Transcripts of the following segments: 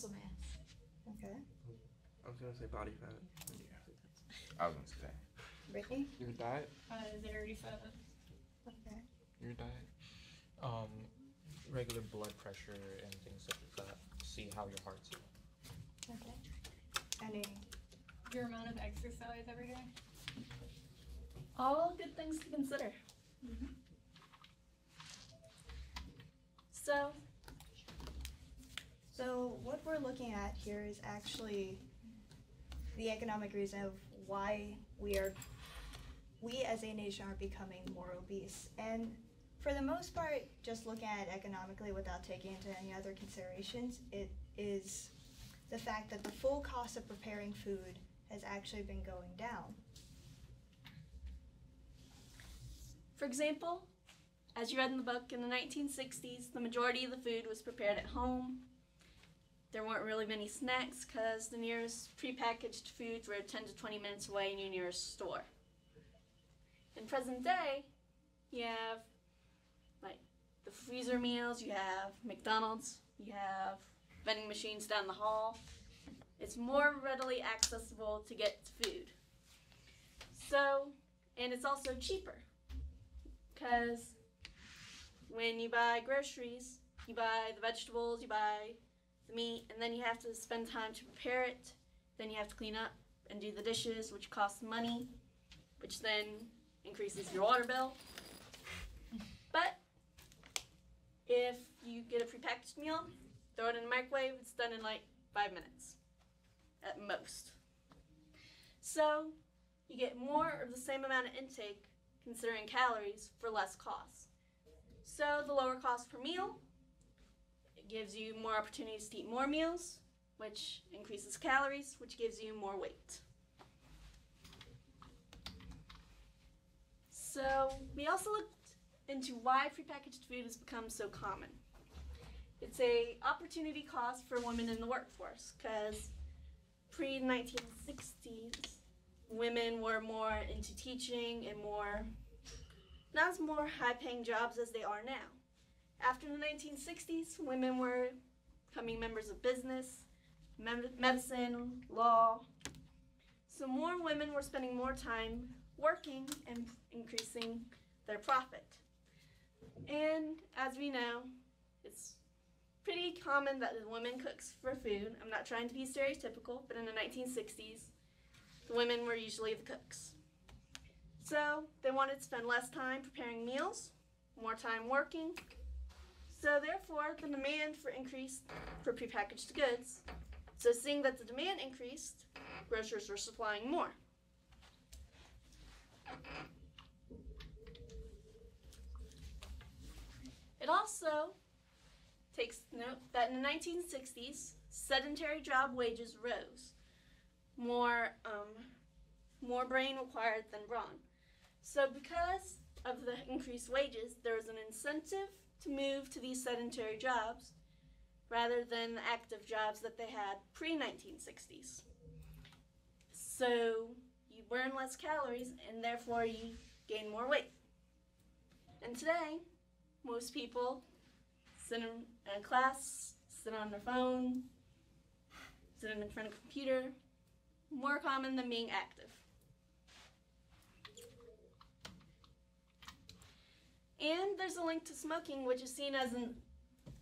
muscle mass. Okay. I was gonna say body fat. I was gonna say that. Brittany? Your diet? 35. Okay. Your diet? Regular blood pressure and things such as that. See how your heart's doing. Okay. Any? Your amount of exercise every day. All good things to consider. So what we're looking at here is actually the economic reason of why we as a nation are becoming more obese. And for the most part, just looking at it economically without taking into any other considerations, it is the fact that the full cost of preparing food has actually been going down. For example, as you read in the book, in the 1960s, the majority of the food was prepared at home. There weren't really many snacks because the nearest prepackaged foods were 10 to 20 minutes away in your nearest store. In present day, you have like the freezer meals, you have McDonald's, you have vending machines down the hall. It's more readily accessible to get food. And it's also cheaper because when you buy groceries, you buy the vegetables, you buy the meat, and then you have to spend time to prepare it. Then you have to clean up and do the dishes, which costs money, which then increases your water bill. But if you get a prepackaged meal, throw it in the microwave, it's done in like 5 minutes at most. So you get more of the same amount of intake considering calories for less cost. So the lower cost per meal, it gives you more opportunities to eat more meals, which increases calories, which gives you more weight. So we also looked into why prepackaged food has become so common. It's a opportunity cost for women in the workforce because pre-1960s, women were more into teaching and not as more high-paying jobs as they are now. After the 1960s, women were becoming members of business, medicine, law. So more women were spending more time working and increasing their profit. And as we know, it's pretty common that the woman cooks for food. I'm not trying to be stereotypical, but in the 1960s, the women were usually the cooks. So they wanted to spend less time preparing meals, more time working. So therefore, the demand increased for prepackaged goods. So seeing that the demand increased, grocers were supplying more. It also takes note that in the 1960s, sedentary job wages rose. More brain required than brawn. So because of the increased wages, there was an incentive to move to these sedentary jobs rather than the active jobs that they had pre-1960s. So you burn less calories and therefore you gain more weight. And today, most people sit in a class, sit on their phone, sit in front of a computer, more common than being active. And there's a link to smoking, which is seen as an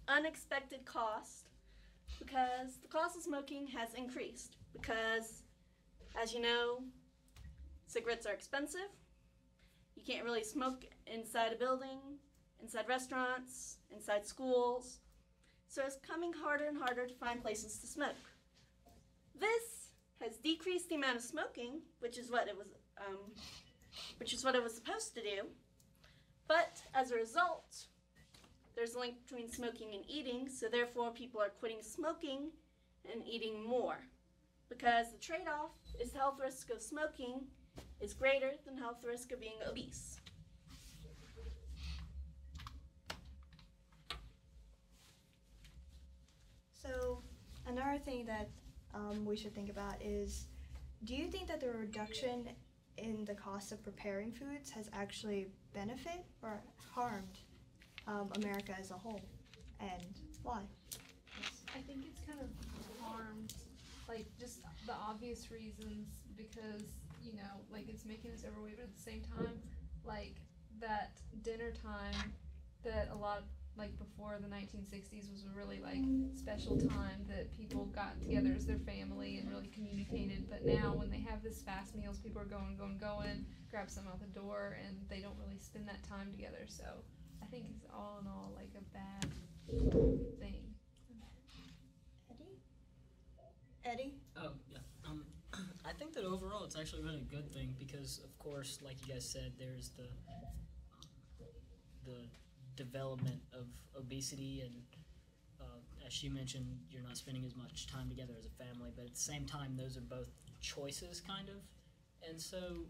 unexpected cost because the cost of smoking has increased because, as you know, cigarettes are expensive. You can't really smoke inside a building, inside restaurants, inside schools. So it's becoming harder and harder to find places to smoke. This has decreased the amount of smoking, which is what it was supposed to do. But as a result, there's a link between smoking and eating, so therefore people are quitting smoking and eating more. Because the trade-off is the health risk of smoking is greater than the health risk of being obese. So another thing that we should think about is, do you think that the reduction in the cost of preparing foods has actually benefited or harmed America as a whole, and why? I think it's kind of the obvious reasons, because, you know, like, it's making us overweight, but at the same time, like, that dinner time that a lot, like, before the 1960s was a really, like, special time that people got together as their family and really communicated. But now, when they have this fast meals, people are going, grab some out the door, and they don't really spend that time together. So I think it's all in all, like, a bad thing. Eddie? Oh, yeah. I think that overall it's actually been a good thing because, of course, like you guys said, there's the development of obesity, and as she mentioned, you're not spending as much time together as a family, but at the same time, those are both choices, kind of, and so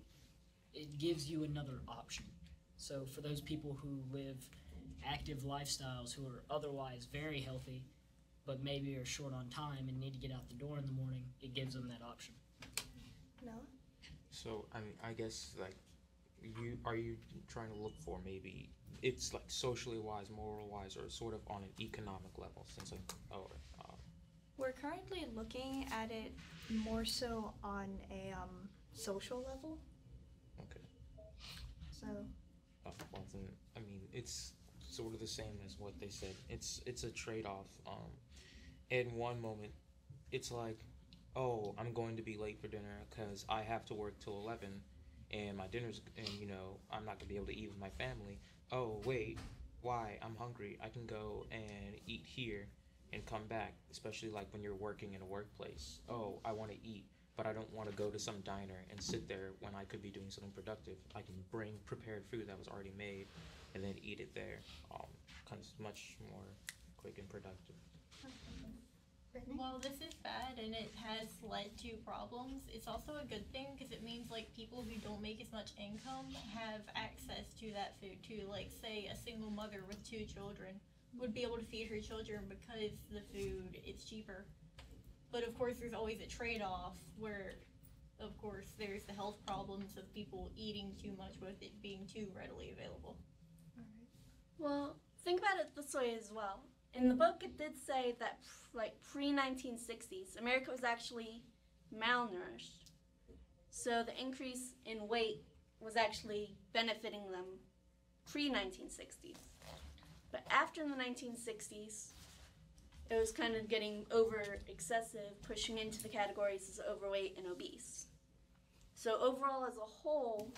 it gives you another option. So for those people who live active lifestyles, who are otherwise very healthy, but maybe are short on time and need to get out the door in the morning, it gives them that option. No? So I mean, I guess like, are you trying to look for maybe it's like socially wise, moral wise, or sort of on an economic level? Since We're currently looking at it more so on a social level. okay. So, Well, then, I mean, it's sort of the same as what they said. It's a trade-off. In one moment, it's like, oh, I'm going to be late for dinner because I have to work till 11, and my dinner's, and you know, I'm not gonna be able to eat with my family. Oh, wait, why? I'm hungry. I can go and eat here and come back, especially like when you're working in a workplace. Oh, I want to eat, but I don't want to go to some diner and sit there when I could be doing something productive. I can bring prepared food that was already made and then eat it there. Kind of much more quick and productive. Brittany? Well, this is bad and it has led to problems. It's also a good thing because it means like people who don't make as much income have access to that food too. Like say a single mother with 2 children would be able to feed her children because the food is cheaper. But of course there's always a trade-off where of course there's the health problems of people eating too much with it being too readily available. Well, think about it this way as well. In the book, it did say that, like, pre-1960s, America was actually malnourished. So the increase in weight was actually benefiting them pre-1960s. But after the 1960s, it was kind of getting over-excessive, pushing into the categories as overweight and obese. So overall, as a whole,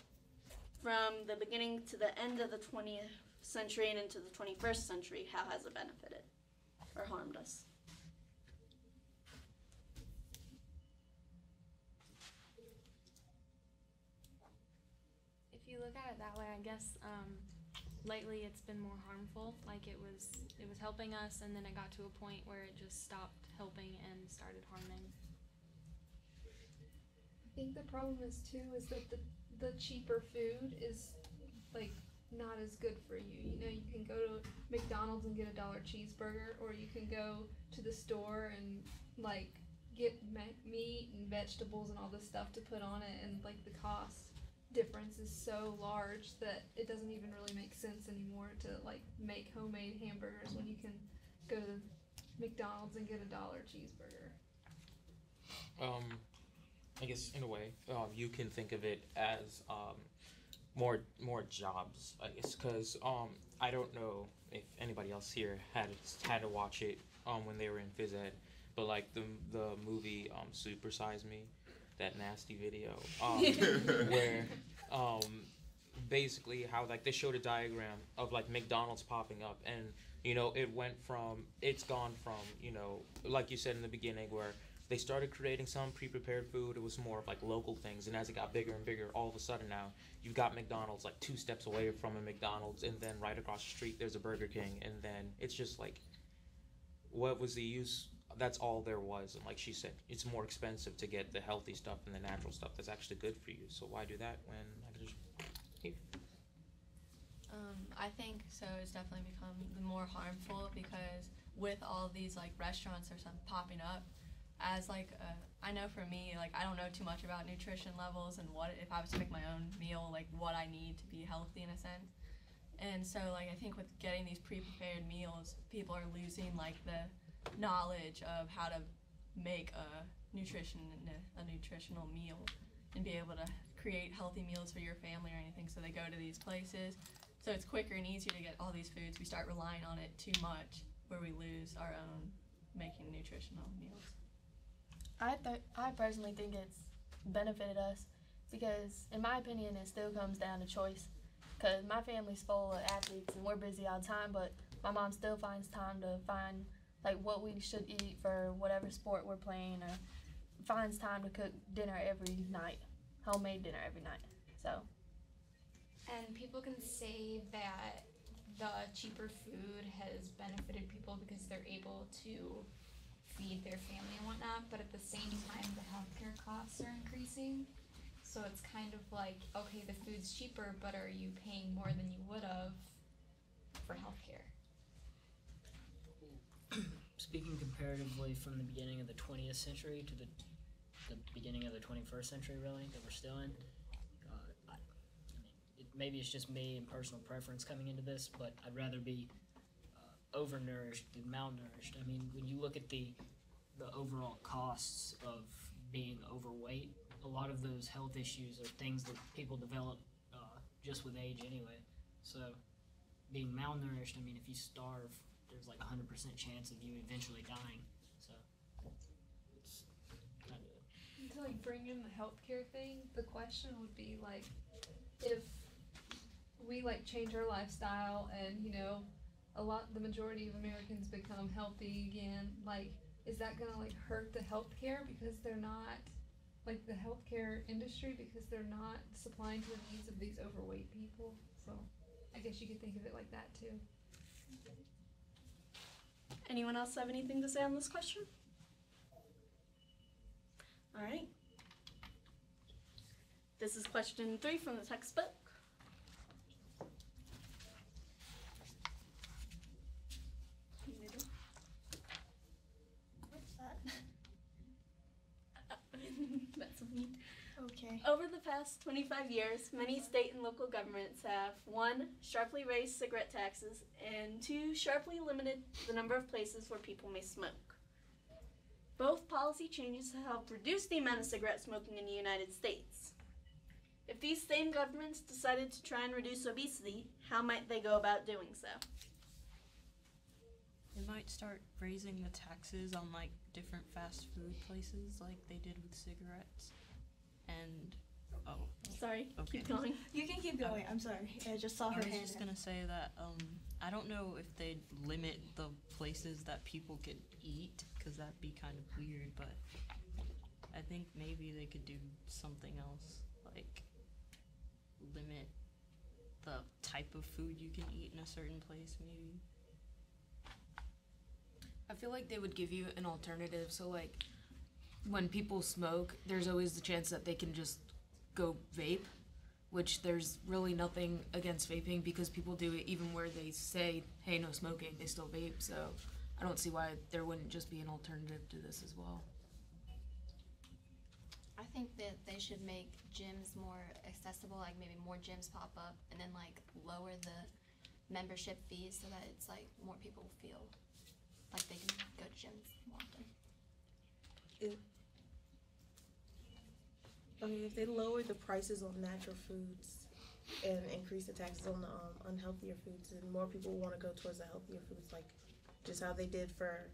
from the beginning to the end of the 20th century and into the 21st century, how has it benefited or harmed us? If you look at it that way, I guess lately it's been more harmful. Like it was helping us, and then it got to a point where it just stopped helping and started harming. I think the problem is too is that the cheaper food is like not as good for you. You know, you can go to McDonald's and get a $1 cheeseburger, or you can go to the store and like get meat and vegetables and all this stuff to put on it, and like the cost difference is so large that it doesn't even really make sense anymore to like make homemade hamburgers when you can go to McDonald's and get a $1 cheeseburger. I guess in a way, you can think of it as more jobs, I guess, because I don't know if anybody else here had to watch it when they were in phys ed, but like the movie Super Size Me, that nasty video where basically how like they showed a diagram of like McDonald's popping up, and you know it's gone from, you know, like you said in the beginning, where they started creating some pre-prepared food. It was more of like local things, and as it got bigger and bigger, all of a sudden now you've got McDonald's like 2 steps away from a McDonald's, and then right across the street there's a Burger King, and then it's just like, what was the use? That's all there was. And like she said, it's more expensive to get the healthy stuff and the natural stuff that's actually good for you. So why do that when I could just eat? I think so. It's definitely become more harmful because with all these like restaurants or something popping up, as like I know for me, like I don't know too much about nutrition levels and what if I was to make my own meal, like what I need to be healthy in a sense. And so like I think with getting these pre-prepared meals, people are losing like the knowledge of how to make a nutrition in a nutritional meal and be able to create healthy meals for your family or anything. So they go to these places. So it's quicker and easier to get all these foods. We start relying on it too much where we lose our own making nutritional meals. I personally think it's benefited us because, in my opinion, it still comes down to choice. Because my family's full of athletes and we're busy all the time, but my mom still finds time to find like what we should eat for whatever sport we're playing, or finds time to cook dinner every night, homemade dinner every night. So. And people can say that the cheaper food has benefited people because they're able to feed their family and whatnot, but at the same time the healthcare costs are increasing. So it's kind of like, okay, the food's cheaper, but are you paying more than you would have for healthcare? Speaking comparatively from the beginning of the 20th century to the beginning of the 21st century, really, that we're still in, maybe it's just me and personal preference coming into this, but I'd rather be overnourished than malnourished. I mean, when you look at the overall costs of being overweight, a lot of those health issues are things that people develop just with age anyway. So being malnourished, I mean, if you starve, there's like 100% chance of you eventually dying. So it's kind of... To like bring in the healthcare thing, the question would be like, if we like change our lifestyle and, you know, the majority of Americans become healthy again, like, is that gonna like hurt the healthcare because they're not, like the healthcare industry, because they're not supplying to the needs of these overweight people? So I guess you could think of it like that too. Anyone else have anything to say on this question? All right. This is question 3 from the textbook. What's that? That's me. Okay. Over the past 25 years, many state and local governments have 1. Sharply raised cigarette taxes, and 2. Sharply limited the number of places where people may smoke. Both policy changes have helped reduce the amount of cigarette smoking in the United States. If these same governments decided to try and reduce obesity, how might they go about doing so? They might start raising the taxes on like different fast food places like they did with cigarettes. And sorry, okay. Keep going. You can keep going. I'm sorry. I just saw her I was hand. just gonna say that I don't know if they'd limit the places that people could eat, because that'd be kind of weird, but I think maybe they could do something else, like limit the type of food you can eat in a certain place, maybe. I feel like they would give you an alternative, so like when people smoke, there's always the chance that they can just go vape, which there's really nothing against vaping because people do it even where they say, hey, no smoking, they still vape, so I don't see why there wouldn't just be an alternative to this as well. I think that they should make gyms more accessible, like maybe more gyms pop up, and then like lower the membership fees so that it's like more people feel like they can go to gyms more often. If they lower the prices on natural foods and increase the taxes on the unhealthier foods, then more people will want to go towards the healthier foods, like just how they did for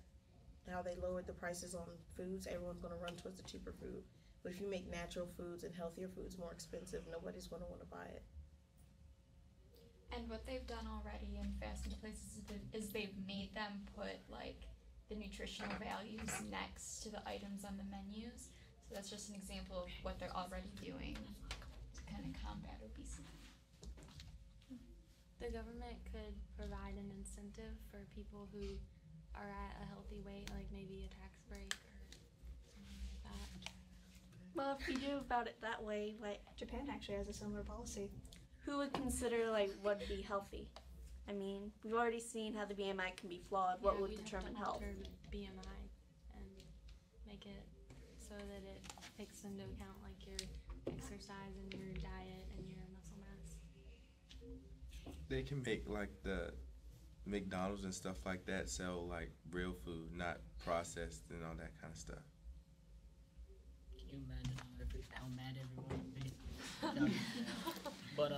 how they lowered the prices on foods. Everyone's going to run towards the cheaper food. But if you make natural foods and healthier foods more expensive, nobody's going to want to buy it. And what they've done already in fast food places is they've made them put like the nutritional values next to the items on the menus. So that's just an example of what they're already doing to kind of combat obesity. The government could provide an incentive for people who are at a healthy weight, like maybe a tax break or something like that. Well, if we do about it that way, like Japan actually has a similar policy. Who would consider like what would be healthy? I mean, we've already seen how the BMI can be flawed. What would we'd determine have to health? alter BMI and make it so that it takes into account like your exercise and your diet and your muscle mass. They can make like the McDonald's and stuff like that sell like real food, not processed and all that kind of stuff. you imagine how mad everyone would be. But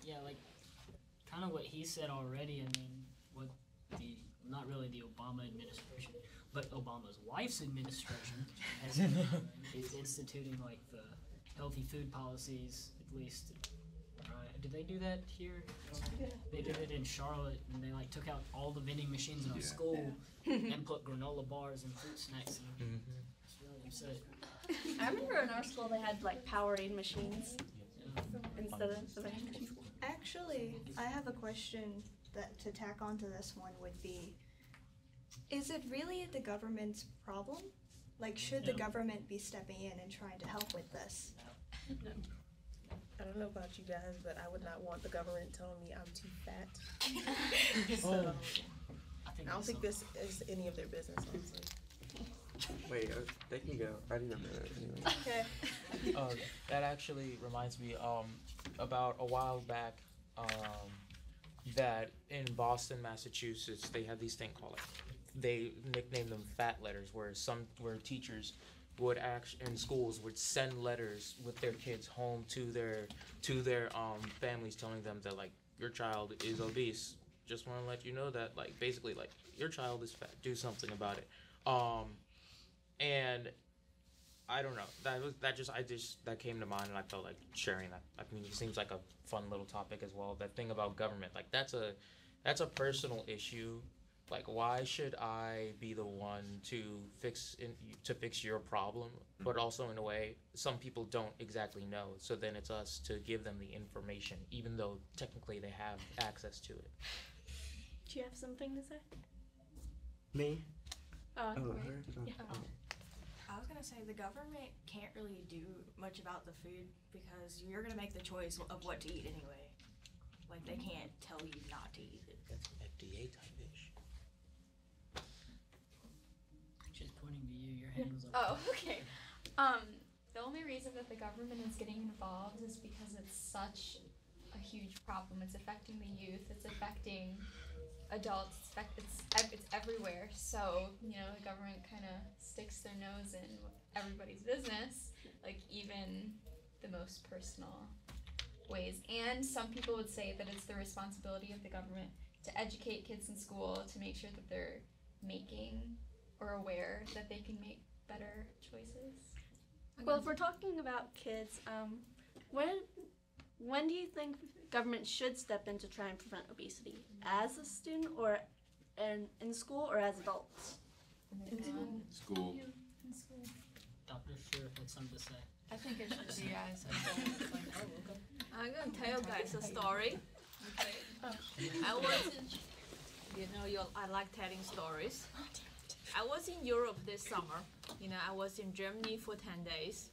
yeah, like kind of what he said already. I mean, what the not really the Obama administration, but Obama's wife's administration has is instituting like the healthy food policies. At least, did they do that here? They did it in Charlotte, and they like took out all the vending machines in our school and put granola bars and fruit snacks in them. It's really upsetting. I remember in our school they had like Powerade machines instead of Actually, I have a question that to tack onto this one would be, is it really the government's problem? Like, should the government be stepping in and trying to help with this? I don't know about you guys, but I would not want the government telling me I'm too fat. So, I don't think this is any of their business, honestly. Wait, they can go. I didn't know that anyway. Okay. That actually reminds me, about a while back, that in Boston, Massachusetts, they have these thing called they nicknamed them fat letters, where teachers would in schools would send letters with their kids home to their families, telling them that like your child is obese. Just want to let you know that like basically like your child is fat. Do something about it. And I don't know. That came to mind, and I felt like sharing that. I mean, it seems like a fun little topic as well. That thing about government, like that's a personal issue. Like, why should I be the one to fix your problem? But also, in a way, some people don't exactly know. So then it's us to give them the information, even though technically they have access to it. Do you have something to say? Me? Her? Yeah. I was gonna say the government can't really do much about the food because you're gonna make the choice of what to eat anyway. Like they can't tell you not to eat it. That's FDA type ish. She's pointing to you. Your hand was up. Oh, okay. The only reason that the government is getting involved is because it's such a huge problem. It's affecting the youth. It's affecting adults. It's everywhere. So the government kind of sticks their nose in everybody's business, like even the most personal ways. And some people would say that it's the responsibility of the government to educate kids in school to make sure that they're making or aware that they can make better choices. Well, if we're talking about kids, when do you think government should step in to try and prevent obesity? As a student, or in school, or as adults? In school. School. In school. Dr. Sure had something to say. I think it should be as adults. Like, okay. I'm gonna tell you guys a story. Okay. I was in, I like telling stories. I was in Europe this summer. I was in Germany for 10 days.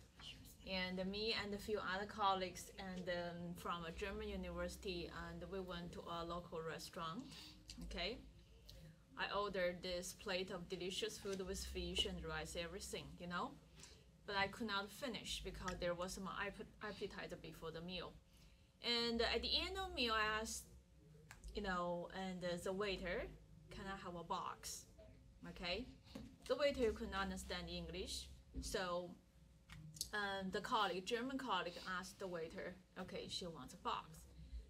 And me and a few other colleagues and from a German university, and we went to a local restaurant. Okay. I ordered this plate of delicious food with fish and rice, everything, But I could not finish because there was some appetizer before the meal. And at the end of the meal, I asked, and the waiter, can I have a box? Okay. The waiter could not understand English, so the German colleague asked the waiter, okay, she wants a box.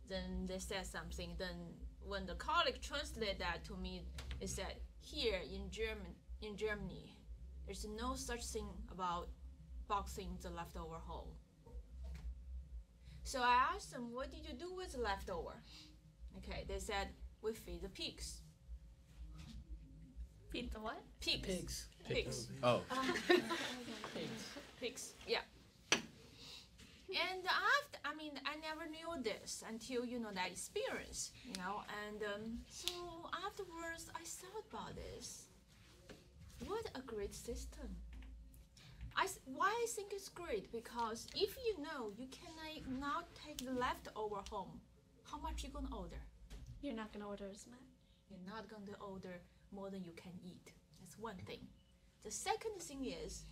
Then they said something. Then when the colleague translated that to me, it said, here in Germany, there's no such thing about boxing the leftover home. So I asked them, what did you do with the leftover? Okay, they said, we feed the pigs. Feed the what? Pigs. Pigs. Oh. Pigs, yeah. And I never knew this until, that experience, and so afterwards I thought about this. What a great system. Why I think it's great, because if you cannot take the leftover home, how much you gonna order? You're not gonna order as much. You're not gonna order more than you can eat. That's one thing. The second thing is,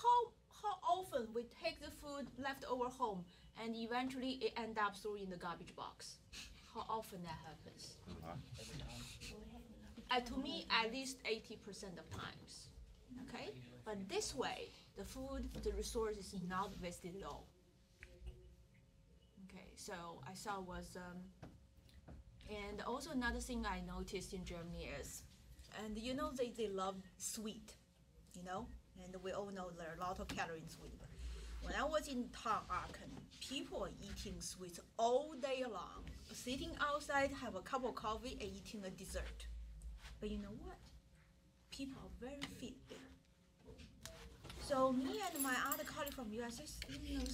how often we take the food left over home and eventually it ends up thrown in the garbage box. How often that happens? Every time. To me, at least 80% of times. Okay, but this way, the food, the resource is not wasted at all. Okay, so I saw was, and also another thing I noticed in Germany is, and you know they love sweet, you know, and we all know there are a lot of calories in sweet. When I was in town, Aachen, people are eating sweets all day long, sitting outside, have a cup of coffee, and eating a dessert. But you know what? People are very fit there. So me and my other colleague from US is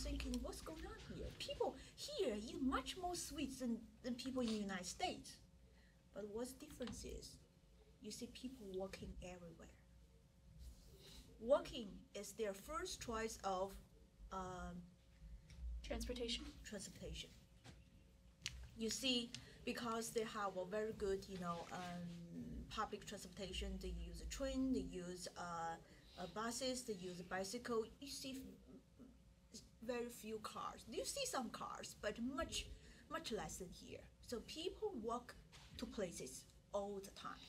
thinking, what's going on here? People here eat much more sweets than people in the United States. But what's the difference is, you see people walking everywhere. Walking is their first choice of transportation. You see, because they have a very good, public transportation, they use a train, they use buses, they use a bicycle. You see very few cars. You see some cars, but much less than here. So people walk to places all the time.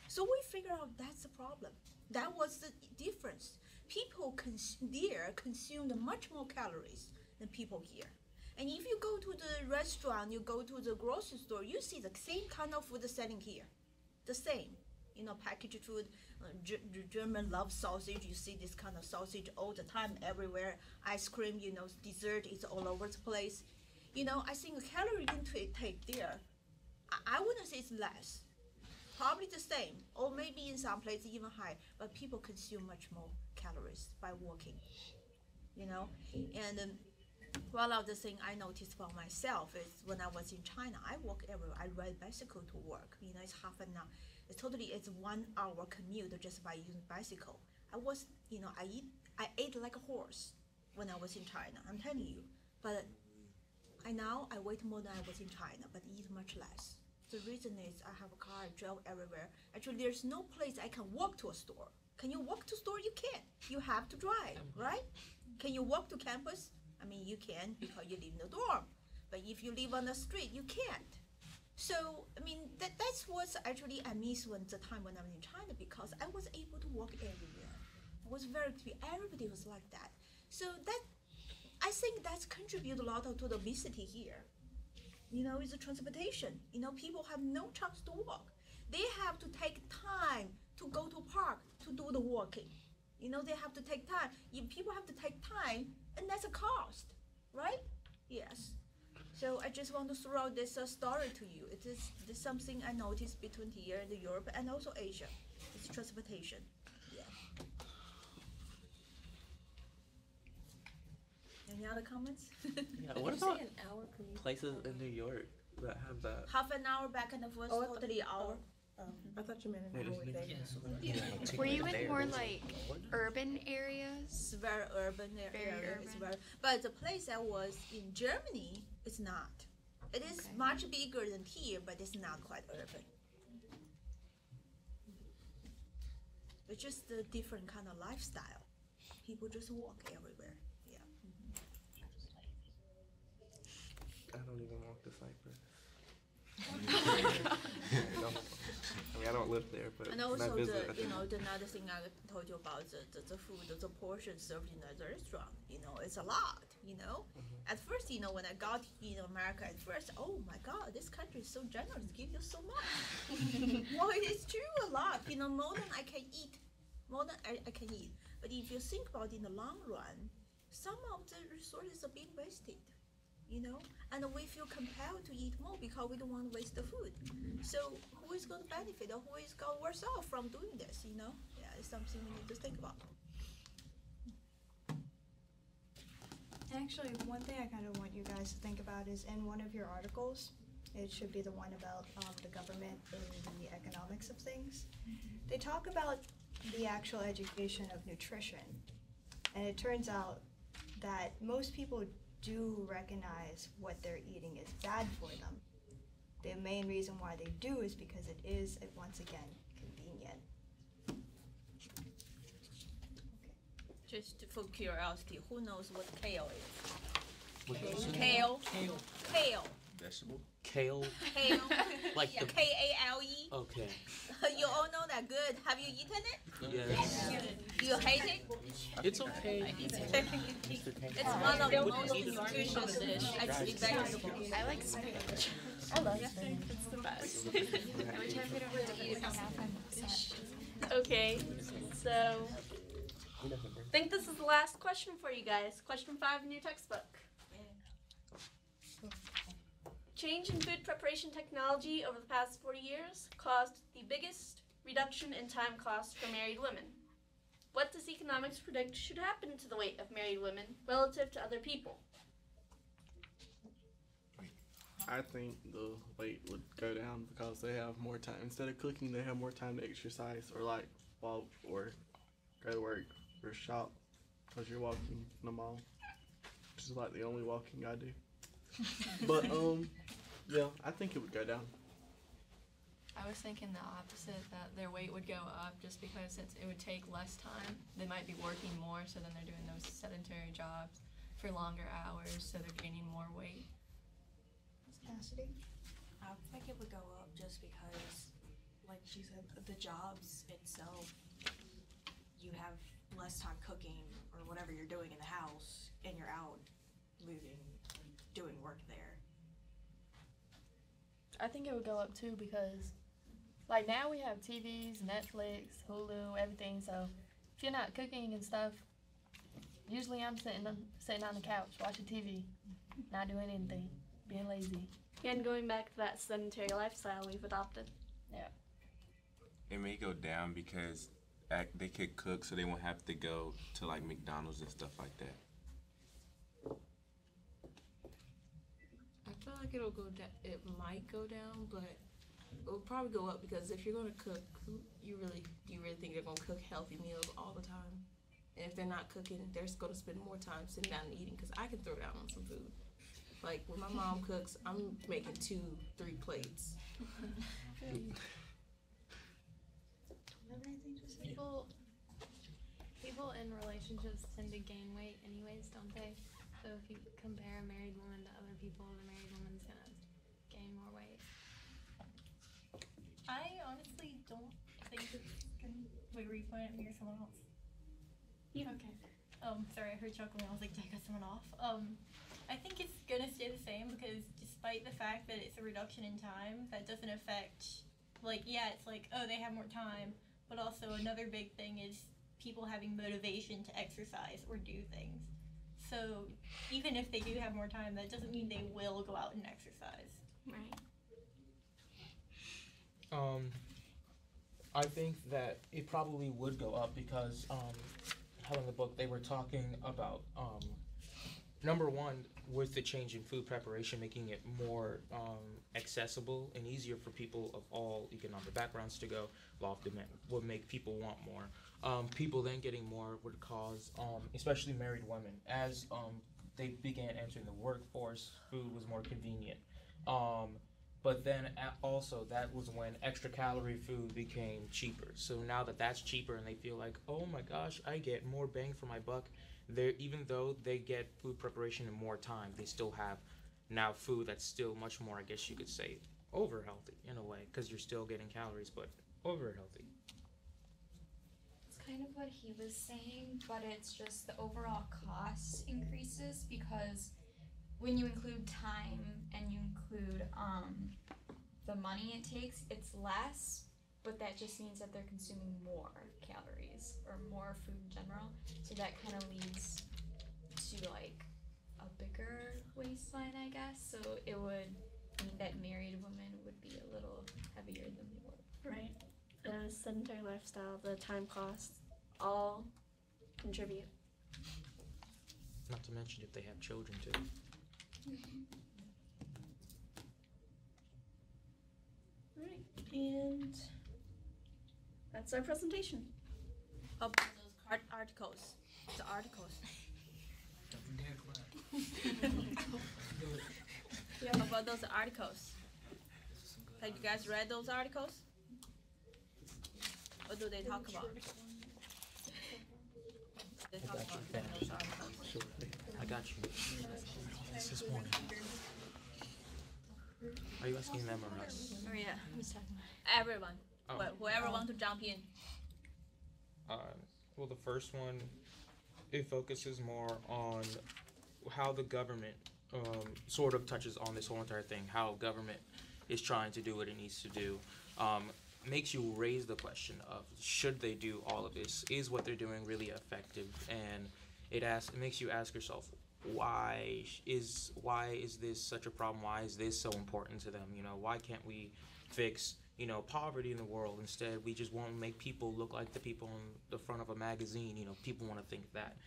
So we figure out that's the problem. That was the difference. People there consumed much more calories than people here. And if you go to the restaurant, you go to the grocery store, you see the same kind of food selling here. The same, packaged food. German love sausage. You see this kind of sausage all the time, everywhere. Ice cream, dessert is all over the place. I think the calorie intake there, I wouldn't say it's less. Probably the same, or maybe in some places even higher. But people consume much more calories by walking. And one of the things I noticed for myself is when I was in China, I walk everywhere. I ride bicycle to work. It's half an hour. It's 1 hour commute just by using bicycle. I ate like a horse when I was in China. I'm telling you. But I weigh more than I was in China, but eat much less. The reason is I have a car, I drive everywhere. Actually, there's no place I can walk to a store. Can you walk to store? You can't. You have to drive, right? Can you walk to campus? You can because you live in a dorm. But if you live on the street, you can't. So, that's what actually I miss the time when I was in China, because I was able to walk everywhere. I was everybody was like that. So I think that's contributed a lot to the obesity here. It's the transportation. People have no chance to walk. They have to take time to go to park to do the walking. They have to take time. If people have to take time, and that's a cost, right? Yes. So I just want to throw out this story to you. It is something I noticed between here and Europe and also Asia. It's transportation. Yeah. Any other comments? Yeah, what about places in New York that have that? Half an hour back and forth, totally hour. I thought you meant an hour with that. Were you in more like urban areas? It's very urban area. It's but the place I was in Germany is not. It is much bigger than here, but it's not quite urban. It's just a different kind of lifestyle. People just walk everywhere. Yeah. I don't even walk to Cyprus. I don't live there, but and also I visit, another thing I told you about the food, the portion served in the restaurant. It's a lot. At first, when I got America, at first, oh my God, this country is so generous, give you so much. Well, it is true a lot. More than I can eat, I can eat. But if you think about it in the long run, some of the resources are being wasted. And we feel compelled to eat more because we don't want to waste the food. So who is going to benefit or who is going to worse off from doing this? Yeah, it's something we need to think about. Actually, one thing I kind of want you guys to think about is in one of your articles, it should be the one about the government and the economics of things. They talk about the actual education of nutrition, and it turns out that most people do recognize what they're eating is bad for them. The main reason why they do is because it is, once again, convenient. Just for curiosity, who knows what kale is? What is it? Kale. Vegetable? Kale. Kale. Like the. Kale. Okay. You all know that good. Have you eaten it? Yes. You hate it? It's okay. It's one of the most nutritious dish. Actually, vegetable. I like spinach. I love spinach. It's the best. Every time I get over to eat half, I'm upset. Okay, so I think this is the last question for you guys. Question 5 in your textbook. Change in food preparation technology over the past 40 years caused the biggest reduction in time cost for married women. What does economics predict should happen to the weight of married women relative to other people? I think the weight would go down because they have more time. Instead of cooking, they have more time to exercise or like walk or go to work or shop because you're walking in the mall, which is like the only walking I do. But yeah, I think it would go down. I was thinking the opposite, that their weight would go up just because since it would take less time. They might be working more, so then they're doing those sedentary jobs for longer hours, so they're gaining more weight. Cassidy? I think it would go up just because, like she said, the jobs itself, you have less time cooking or whatever you're doing in the house, and you're out moving, doing work there. I think it would go up too because, like, now we have TVs, Netflix, Hulu, everything. So if you're not cooking and stuff, usually I'm sitting on the couch watching TV, not doing anything, being lazy. And going back to that sedentary lifestyle we've adopted. Yeah. It may go down because they could cook, so they won't have to go to like McDonald's and stuff like that. I feel like it'll go down. It might go down, but it'll probably go up because if you're gonna cook, you really think they're gonna cook healthy meals all the time? And if they're not cooking, they're just gonna spend more time sitting down and eating. Because I can throw down on some food. Like when my mom cooks, I'm making 2-3 plates. People in relationships tend to gain weight anyways, don't they? So if you compare a married woman to other people, the married woman's gonna gain more weight. I honestly don't think it's gonna. Wait, were you pointing at me or someone else? You. Okay. Sorry, I heard chuckling. I was like, did I cut someone off? I think it's gonna stay the same because despite the fact that it's a reduction in time, that doesn't affect, like, yeah, it's like, oh, they have more time, but also another big thing is people having motivation to exercise or do things. So even if they do have more time, that doesn't mean they will go out and exercise. Right. I think that it probably would go up because how in the book they were talking about number one, with the change in food preparation, making it more accessible and easier for people of all economic backgrounds to go, law of demand would make people want more. People then getting more would cause, especially married women, as they began entering the workforce, food was more convenient. But then also that was when extra calorie food became cheaper. So now that that's cheaper and they feel like, oh my gosh, I get more bang for my buck. Even though they get food preparation in more time, they still have now food that's still much more, I guess you could say, over healthy in a way, because you're still getting calories, but over healthy. It's kind of what he was saying, but it's just the overall cost increases because when you include time and you include the money it takes, it's less, but that just means that they're consuming more calories or more food in general. So that kind of leads to like a bigger waistline, I guess. So it would mean that married women would be a little heavier than they would. Right. The sedentary lifestyle, the time costs, all contribute. Not to mention if they have children too. Alright, and that's our presentation. About those articles. The articles. Yeah, about those articles. Have you guys read those articles? What do they talk about? They talk about those articles. I got you. This morning. Are you asking them or us? Oh yeah. Everyone. Oh. Whoever want to jump in. Well, the first one, it focuses more on how the government sort of touches on this whole entire thing, how government is trying to do what it needs to do. Makes you raise the question of should they do all of this? Is what they're doing really effective? And it makes you ask yourself, why is this such a problem? Why is this so important to them? You know, why can't we fix poverty in the world? Instead, we just want to make people look like the people on the front of a magazine. People want to think that.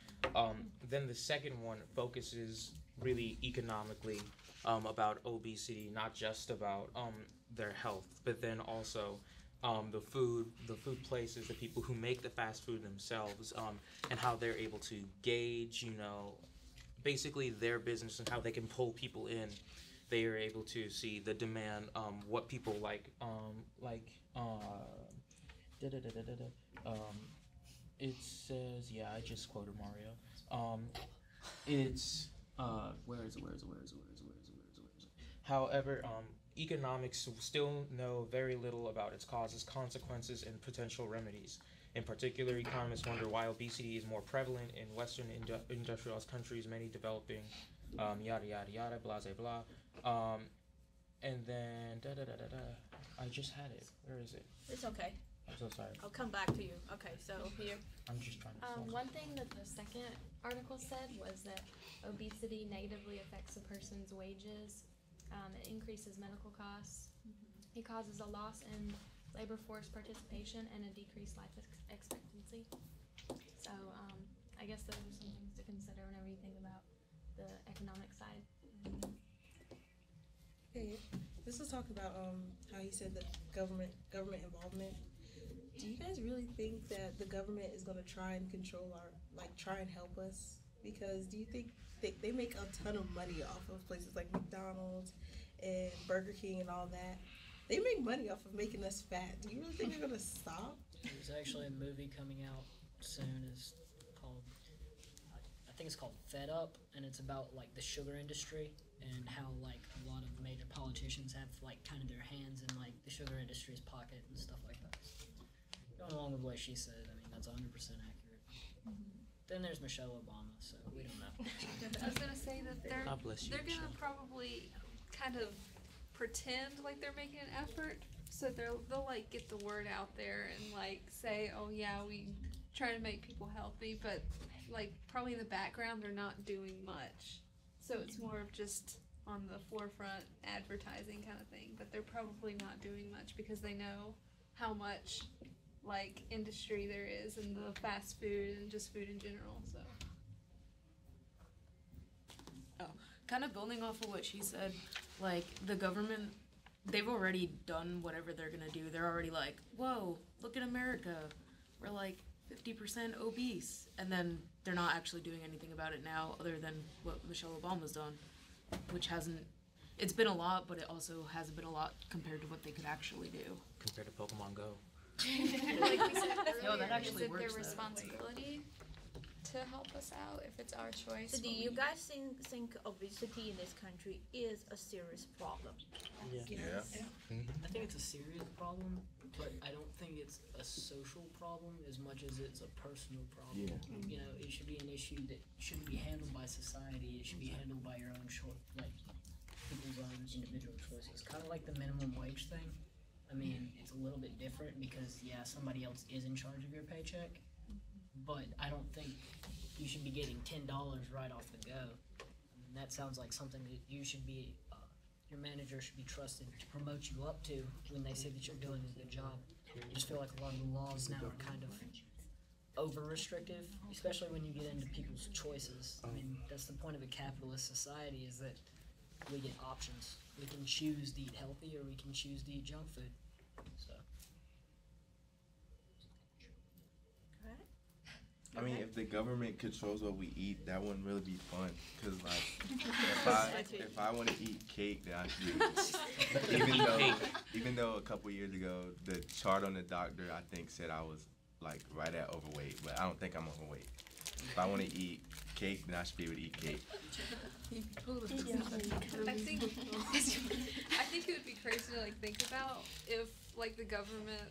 Then the second one focuses really economically about obesity, not just about their health, but then also the food places, the people who make the fast food themselves, and how they're able to gauge, basically their business and how they can pull people in. They are able to see the demand, what people like. It says, yeah, I just quoted Mario. It's where is it? However, economics still know very little about its causes, consequences, and potential remedies. In particular, economists wonder why obesity is more prevalent in Western industrialized countries, many developing, yada yada yada, blah blah blah. And then I just had it. Where is it? It's okay. I'm so sorry. I'll come back to you. Okay, so here. I'm just trying to. One thing that the second article said was that obesity negatively affects a person's wages. It increases medical costs. It causes a loss in labor force participation and a decreased life expectancy. So I guess those are some things to consider whenever you think about the economic side. Hey, this was talking about how you said that government involvement. Do you guys really think that the government is going to try and control try and help us? Because do you think they make a ton of money off of places like McDonald's and Burger King and all that? They make money off of making us fat. Do you really think they're going to stop? There's actually a movie coming out soon. It's called, I think it's called Fed Up, and it's about like the sugar industry and how like a lot of major politicians have like kind of their hands in like the sugar industry's pocket and stuff like that. Going along with what she said, I mean that's 100% accurate. Then there's Michelle Obama, so we don't know. I was gonna say that they're God bless you, they're gonna Michelle. probably kind of pretend like they're making an effort, so they'll like get the word out there and like say, oh yeah, we try to make people healthy, but like probably in the background they're not doing much. So it's more of just on the forefront advertising kind of thing, but they're probably not doing much because they know how much like industry there is in the fast food and just food in general. So kind of building off of what she said, like the government, they've already done whatever they're gonna do. They're already like, whoa, look at America, we're like 50% obese, and then they're not actually doing anything about it now other than what Michelle Obama's done, which it's been a lot, but it also hasn't been a lot compared to what they could actually do. Compared to Pokemon Go. Like we said earlier, No, that actually is it works, their though. responsibility to help us out if it's our choice? So do you guys think obesity in this country is a serious problem? Yeah. I think it's a serious problem, but I don't think it's a social problem as much as it's a personal problem. Yeah. You know, it should be an issue that shouldn't be handled by society. It should be handled by your own people's own individual choices. Kind of like the minimum wage thing. I mean, it's a little bit different because, yeah, somebody else is in charge of your paycheck, but I don't think you should be getting $10 right off the go. I mean, that sounds like something that you should be, your manager should be trusted to promote you up to when they say that you're doing a good job. I just feel like a lot of the laws now are kind of over-restrictive, especially when you get into people's choices. I mean, that's the point of a capitalist society, is that we get options. We can choose to eat healthy or we can choose to eat junk food. So. I mean, if the government controls what we eat, that wouldn't really be fun. Cause like, if I want to eat cake, then I should. Even though a couple years ago, the chart on the doctor I think said I was like right at overweight, but I don't think I'm overweight. If I want to eat cake, then I should be able to eat cake. I think it would be crazy to like think about if like the government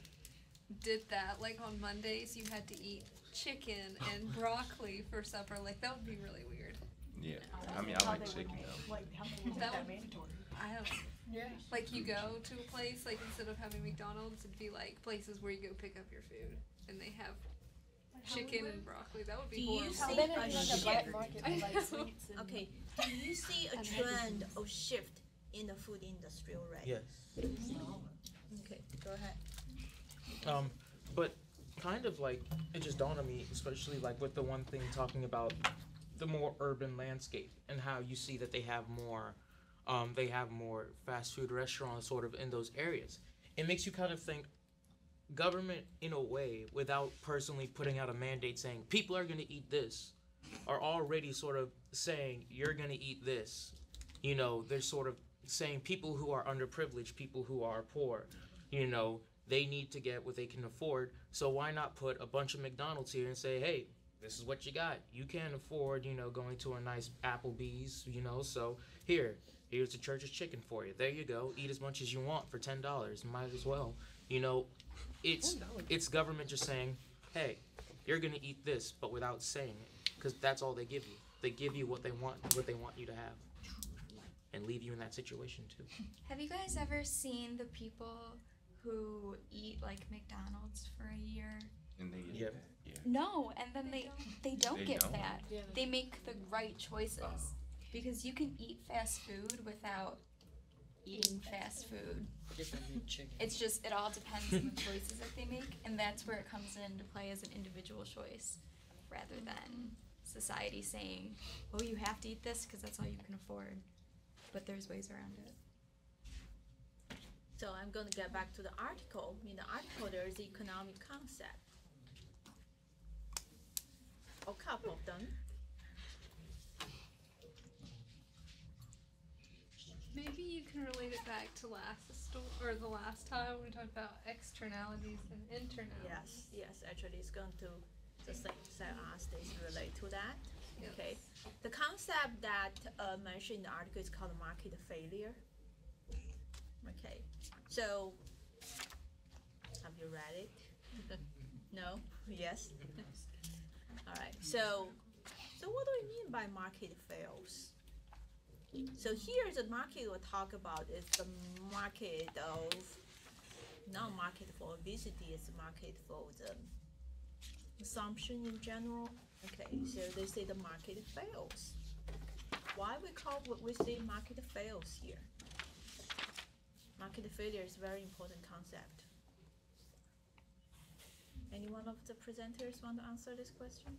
did that. Like on Mondays, you had to eat chicken and broccoli for supper. Like that would be really weird. Yeah, I mean, I like chicken though. Like how they would make that mandatory. I don't. Yeah. Like you go to a place, like instead of having McDonald's, it'd be like places where you go pick up your food, and they have chicken and broccoli. That would be horrible. Okay. Do you see a trend of shift in the food industry already? Yes. Okay, go ahead. But kind of like it just dawned on me, especially like with the one thing talking about the more urban landscape and how you see that they have more fast food restaurants sort of in those areas. It makes you kind of think government in a way, without personally putting out a mandate saying people are going to eat this, are already sort of saying you're going to eat this. You know, they're sort of saying people who are underprivileged, people who are poor, you know, they need to get what they can afford. So why not put a bunch of McDonald's here and say, hey, this is what you got. You can't afford, you know, going to a nice Applebee's, you know, so here's the Church's chicken for you. There you go. Eat as much as you want for $10. Might as well. You know, it's government just saying, hey, you're going to eat this, but without saying it, because that's all they give you. They give you what they want you to have, and leave you in that situation too. Have you guys ever seen the people who eat like McDonald's for a year? And they get fat. Yeah. No, and then they don't They get don't? fat. Yeah. They make the right choices because you can eat fast food without eating fast food. It's just it all depends on the choices that they make, and that's where it comes into play as an individual choice, rather than society saying, "Oh, you have to eat this because that's all you can afford." But there's ways around it. So I'm going to get back to the article. In the article, there is economic concept. A couple of them. Maybe you can relate it back to the last time we talked about externalities and internalities. Yes. Actually, it's going to the same stays relate to that. Yes. Okay. The concept that mentioned in the article is called market failure. Okay. So, have you read it? No? Yes? All right. So what do we mean by market fails? So here the market we'll talk about is the market of, not market for obesity, it's the market for the consumption in general. Okay, so they say the market fails. Why we say market fails here? Market failure is a very important concept. Any one of the presenters want to answer this question?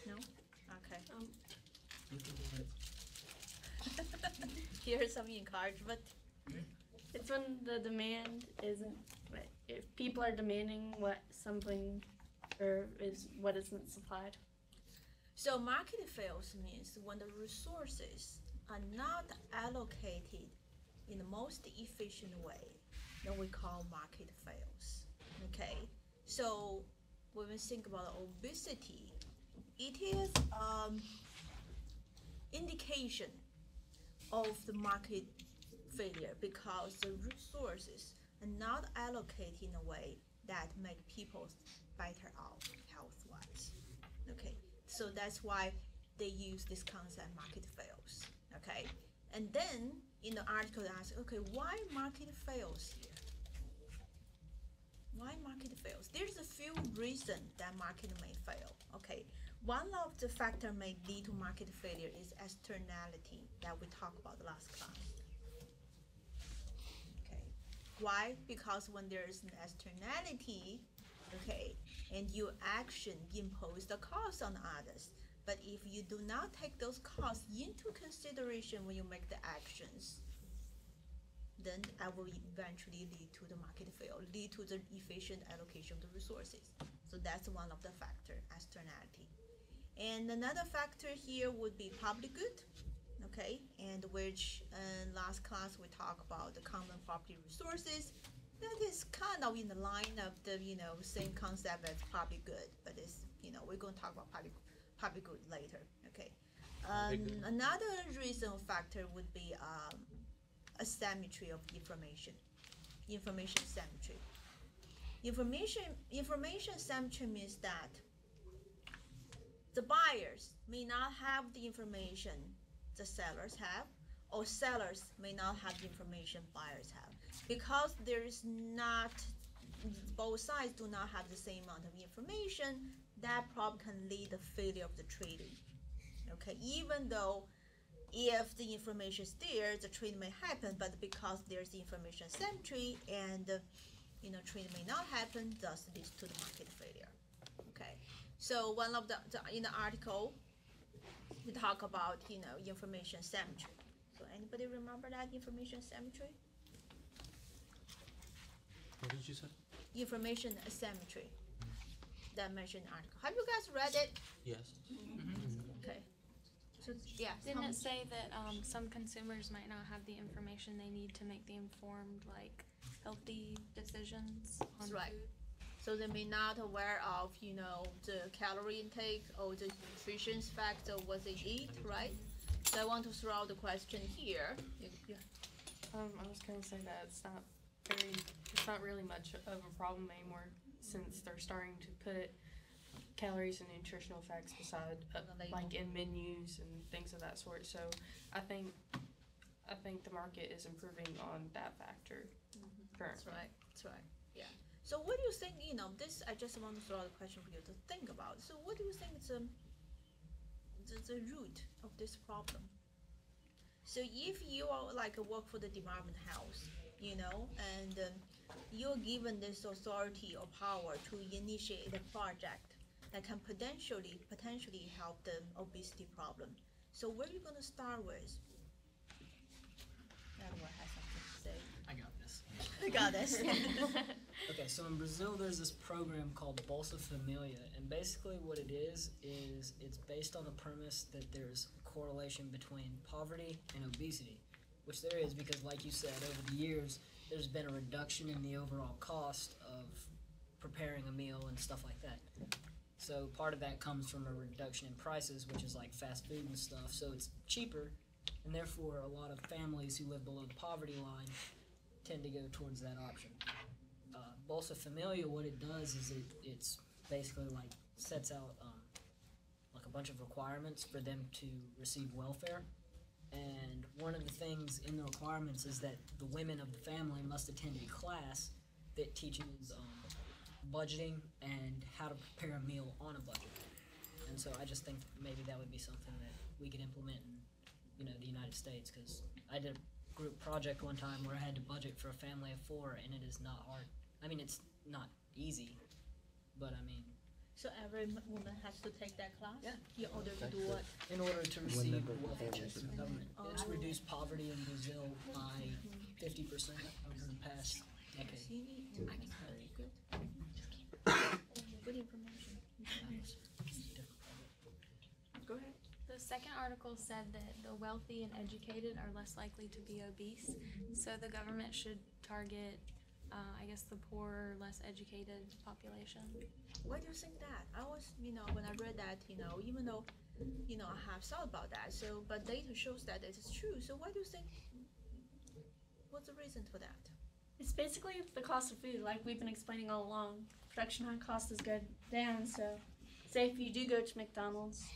No? Okay. Here's some encouragement. It's when the demand isn't, if people are demanding what something or is what isn't supplied. So market fails means when the resources are not allocated in the most efficient way, then we call market fails. Okay, so when we think about obesity, it is indication of the market failure because the resources are not allocated in a way that make people better off health-wise. Okay, so that's why they use this concept market fails. Okay, and then in the article they ask, okay, why market fails here? Why market fails? There's a few reasons that market may fail. Okay, one of the factor may lead to market failure is externality that we talked about last class. Okay, why? Because when there is an externality, okay, and your action impose the cost on others, but if you do not take those costs into consideration when you make the actions, then that will eventually lead to the market fail, lead to the efficient allocation of the resources. So that's one of the factor, externality. And another factor here would be public good, okay, and which in last class we talked about the common property resources, that is kind of in the line of the, same concept as public good, but it's, we're going to talk about public good later, okay? Another reason factor would be asymmetry of information symmetry. Information symmetry means that the buyers may not have the information the sellers have, or sellers may not have the information buyers have. Because there is not, both sides do not have the same amount of information, that problem can lead to failure of the trading. Okay, even though if the information is there, the trade may happen, but because there's the information asymmetry and trade may not happen, thus leads to the market failure. Okay, so one of the in the article we talk about information asymmetry. So anybody remember that information asymmetry? What did you say? Information asymmetry. That mentioned in the article. Have you guys read it? Yes. Okay. So yeah. Didn't it say that some consumers might not have the information they need to make the informed, like, healthy decisions on That's right. food? So they may not aware of, the calorie intake or the nutrition factor of what they eat, right? So I want to throw out the question here. Yeah. I was gonna say that it's not really much of a problem anymore since they're starting to put calories and nutritional facts beside, like in menus and things of that sort. So I think the market is improving on that factor currently. That's right. Yeah. So what do you think? This I just want to throw out a question for you to think about. So what do you think is the root of this problem? So if you are work for the Department of Health, and you're given this authority or power to initiate a project that can potentially help the obesity problem. So where are you going to start with? Edward has something to say. I got this. I got this. Okay, so in Brazil there's this program called Bolsa Familia, and basically what it is it's based on the premise that there's a correlation between poverty and obesity, which there is because, like you said, over the years there's been a reduction in the overall cost of preparing a meal and stuff like that. So part of that comes from a reduction in prices, which is like fast food and stuff, so it's cheaper, and therefore a lot of families who live below the poverty line tend to go towards that option. Bolsa Familia, what it does is it's basically sets out a bunch of requirements for them to receive welfare, and one of the things in the requirements is that the women of the family must attend a class that teaches budgeting and how to prepare a meal on a budget. And so I just think maybe that would be something that we could implement in the United States, because I did a group project one time where I had to budget for a family of 4, and it is not hard. I mean, it's not easy, but I mean. So every woman has to take that class? Yeah. In order to do what? In order to receive welfare checks from the government. It's reduced poverty in Brazil by 50% over the past decade. Good information. Go ahead. The second article said that the wealthy and educated are less likely to be obese, so the government should target the poorer, less educated population. Why do you think that? I was, when I read that, even though, I have thought about that, but data shows that it is true. So why do you think, what's the reason for that? It's basically the cost of food, like we've been explaining all along. Production cost is going down, so say if you do go to McDonald's,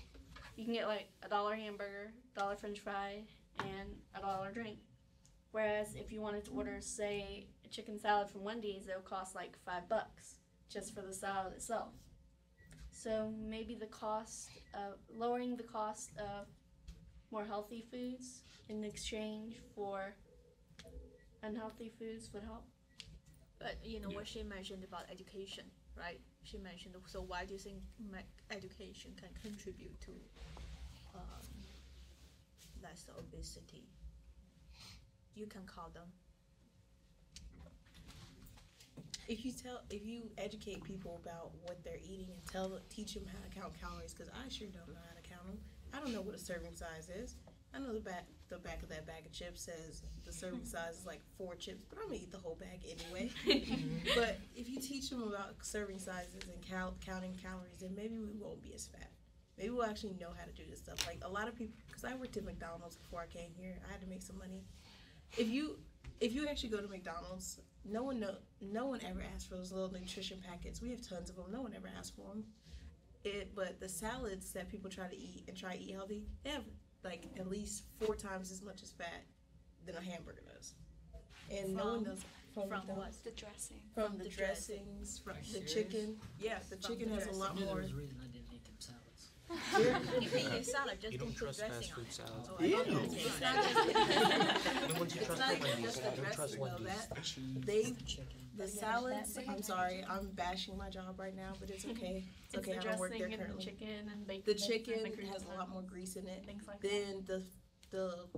you can get $1 hamburger, $1 french fry, and $1 drink. Whereas if you wanted to order, say, a chicken salad from Wendy's, it'll cost $5 just for the salad itself. So maybe lowering the cost of more healthy foods in exchange for unhealthy foods would help. But what she mentioned about education, right? She mentioned, so why do you think education can contribute to less obesity? You can call them. If you educate people about what they're eating and teach them how to count calories, because I sure don't know how to count them. I don't know what a serving size is. I know the the back of that bag of chips says the serving size is like 4 chips, but I'm gonna eat the whole bag anyway. But if you teach them about serving sizes and counting calories, then maybe we won't be as fat. Maybe we'll actually know how to do this stuff. Like a lot of people, because I worked at McDonald's before I came here, I had to make some money. If you actually go to McDonald's, no one ever asks for those little nutrition packets. We have tons of them. No one ever asks for them. But the salads that people try to eat healthy, they have like at least 4 times as much as fat than a hamburger does. And no one knows From what? The dressing. From the dressings, from the chicken. Yeah, the chicken has a lot I knew more. there was a reason I didn't eat them salads. You can eat salad, just You don't don't put trust fast dressing on food it. salads. Oh, I don't know. Yeah. It's not just And once you It's trust not even Wendy's, just I the don't trust dressing though. Wendy's. The salads. I'm sorry, I'm bashing my job right now, but it's okay. It's okay. I don't work there currently. chicken and bacon. The chicken has a lot more grease in it. Things like Then the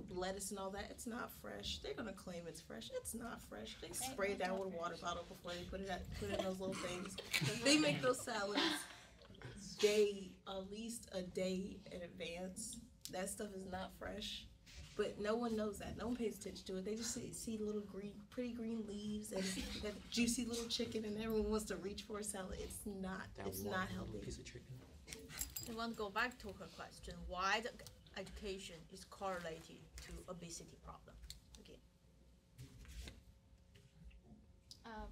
lettuce and all that, it's not fresh. They're gonna claim it's fresh. It's not fresh. They spray it down with a water bottle before they put in those little things. They make those salads at least a day in advance. That stuff is not fresh. But no one knows that. No one pays attention to it. They just see little pretty green leaves and that juicy little chicken, and everyone wants to reach for a salad. It's not healthy. Piece of chicken. I want to go back to her question. Why the education is correlated to obesity problem? Okay.